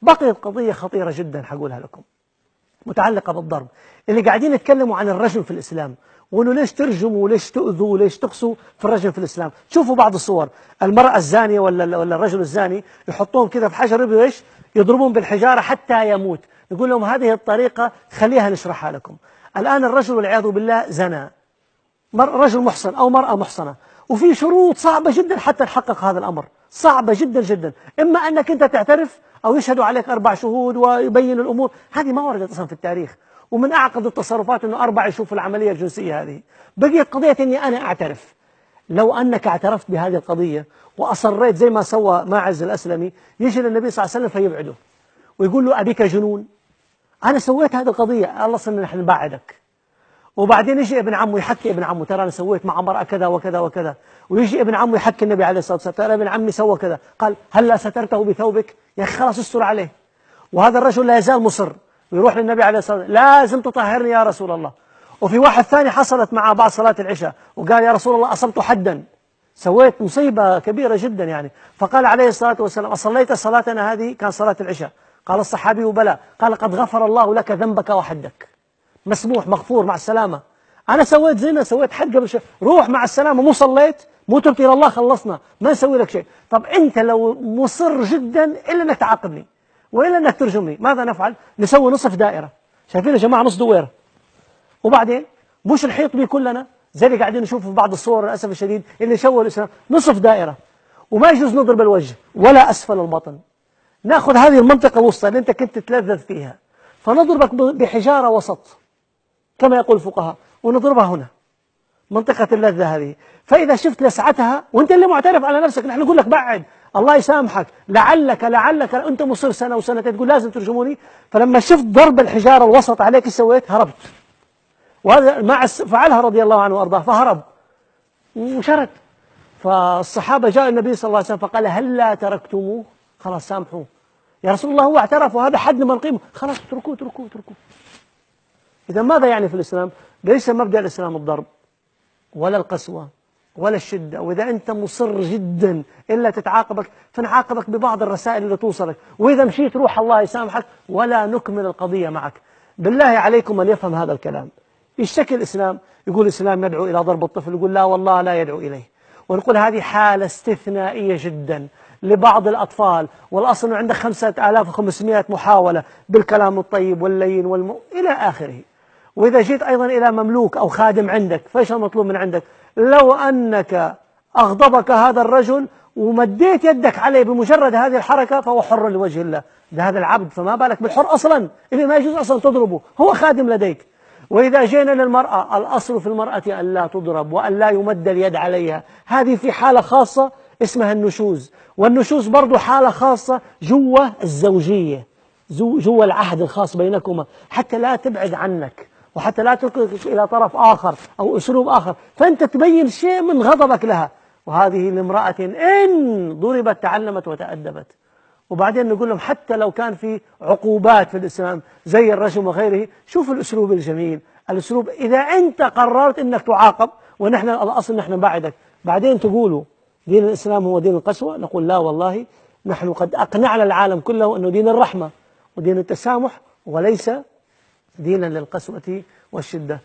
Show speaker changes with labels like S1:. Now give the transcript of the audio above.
S1: بقيت قضية خطيرة جدا حقولها لكم متعلقة بالضرب، اللي قاعدين يتكلموا عن الرجم في الإسلام، وإنه ليش ترجموا وليش تؤذوا وليش تقسوا في الرجم في الإسلام. شوفوا بعض الصور، المرأة الزانية ولا الرجل الزاني يحطوهم كذا في حجر، يبدوا إيش؟ يضربون بالحجارة حتى يموت. نقول لهم هذه الطريقة خليها نشرحها لكم. الآن الرجل والعياذ بالله زنى، رجل محصن أو مرأة محصنة، وفي شروط صعبة جدا حتى نحقق هذا الأمر، صعبة جدا جدا. إما أنك أنت تعترف أو يشهدوا عليك 4 شهود ويبين الأمور. هذه ما وردت أصلا في التاريخ، ومن أعقد التصرفات أنه 4 يشوفوا العملية الجنسية هذه. بقيت قضية أني أنا أعترف. لو أنك اعترفت بهذه القضية وأصريت زي ما سوى ماعز الأسلمي، يجي للنبي صلى الله عليه وسلم فيبعده ويقول له أبيك جنون، أنا سويت هذه القضية، الله صلنا نحن نبعدك. وبعدين يجي ابن عمه يحكي ابن عمه، ترى أنا سويت مع امرأة كذا وكذا وكذا. ويجي ابن عمه يحكي النبي عليه الصلاة والسلام، ترى ابن عمي سوى كذا. قال هلا سترته بثوبك؟ يا أخي خلاص استر عليه. وهذا الرجل لا يزال مصر، ويروح للنبي عليه الصلاة والسلام لازم تطهرني يا رسول الله. وفي واحد ثاني حصلت معه بعد صلاة العشاء وقال يا رسول الله أصبت حدا، سويت مصيبة كبيرة جدا يعني. فقال عليه الصلاة والسلام أصليت صلاتنا هذه؟ كان صلاة العشاء. قال الصحابي بلى. قال قد غفر الله لك ذنبك وحدك، مسموح مغفور مع السلامة. أنا سويت زنا، سويت حد قبل شيء، روح مع السلامة، مو صليت، مو تبت إلى الله، خلصنا، ما نسوي لك شيء. طب أنت لو مصر جدا إلا أنك تعاقبني وإلا أنك ترجمني، ماذا نفعل؟ نسوي نصف دائرة. شايفين يا جماعة؟ نص دويرة. وبعدين مش نحيط به كلنا زي اللي قاعدين نشوفه في بعض الصور للأسف الشديد اللي شوه الإسلام، نصف دائرة. وما يجوز نضرب الوجه ولا أسفل البطن. ناخذ هذه المنطقة الوسطى اللي أنت كنت تتلذذ فيها، فنضربك بحجارة وسط كما يقول الفقهاء، ونضربها هنا منطقة اللذة هذه. فإذا شفت لسعتها وأنت اللي معترف على نفسك، نحن نقول لك بعد، الله يسامحك، لعلك أنت مصر سنة وسنتين تقول لازم ترجموني. فلما شفت ضرب الحجارة الوسط عليك ايش سويت؟ هربت. وهذا مع فعلها رضي الله عنه وأرضاه، فهرب وشرد. فالصحابة جاء النبي صلى الله عليه وسلم فقال هل لا تركتموه؟ خلاص سامحوه يا رسول الله، هو اعترف وهذا حد من القيمة، خلاص اتركوه. إذا ماذا يعني في الإسلام؟ ليس مبدأ الإسلام الضرب ولا القسوة ولا الشدة. وإذا أنت مصر جدا إلا تتعاقبك، فنعاقبك ببعض الرسائل اللي توصلك، وإذا مشيت روح الله يسامحك ولا نكمل القضية معك. بالله عليكم أن يفهم هذا الكلام. يشتكي الإسلام، يقول الإسلام يدعو إلى ضرب الطفل، يقول لا والله لا يدعو إليه. ونقول هذه حالة استثنائية جدا لبعض الأطفال، والأصل أنه عندك 5500 محاولة بالكلام الطيب واللين إلى آخره. وإذا جيت أيضا إلى مملوك أو خادم عندك، فإيش المطلوب من عندك؟ لو أنك أغضبك هذا الرجل ومديت يدك عليه بمجرد هذه الحركة فهو حر لوجه الله، هذا العبد، فما بالك بالحر أصلا اللي ما يجوز أصلا تضربه، هو خادم لديك. وإذا جينا للمرأة، الأصل في المرأة أن لا تضرب وأن لا يمد اليد عليها. هذه في حالة خاصة اسمها النشوز، والنشوز برضو حالة خاصة جوا الزوجية، جوا العهد الخاص بينكما، حتى لا تبعد عنك وحتى لا تلقيك إلى طرف آخر أو أسلوب آخر، فأنت تبين شيء من غضبك لها. وهذه لامرأة إن ضربت تعلمت وتأدبت. وبعدين نقول لهم حتى لو كان في عقوبات في الإسلام زي الرجم وغيره، شوف الأسلوب الجميل، الأسلوب إذا أنت قررت أنك تعاقب ونحن الأصل نحن نبعدك، بعدين تقولوا دين الإسلام هو دين القسوة، نقول لا والله، نحن قد أقنعنا العالم كله أنه دين الرحمة ودين التسامح وليس دينا للقسوة والشدة.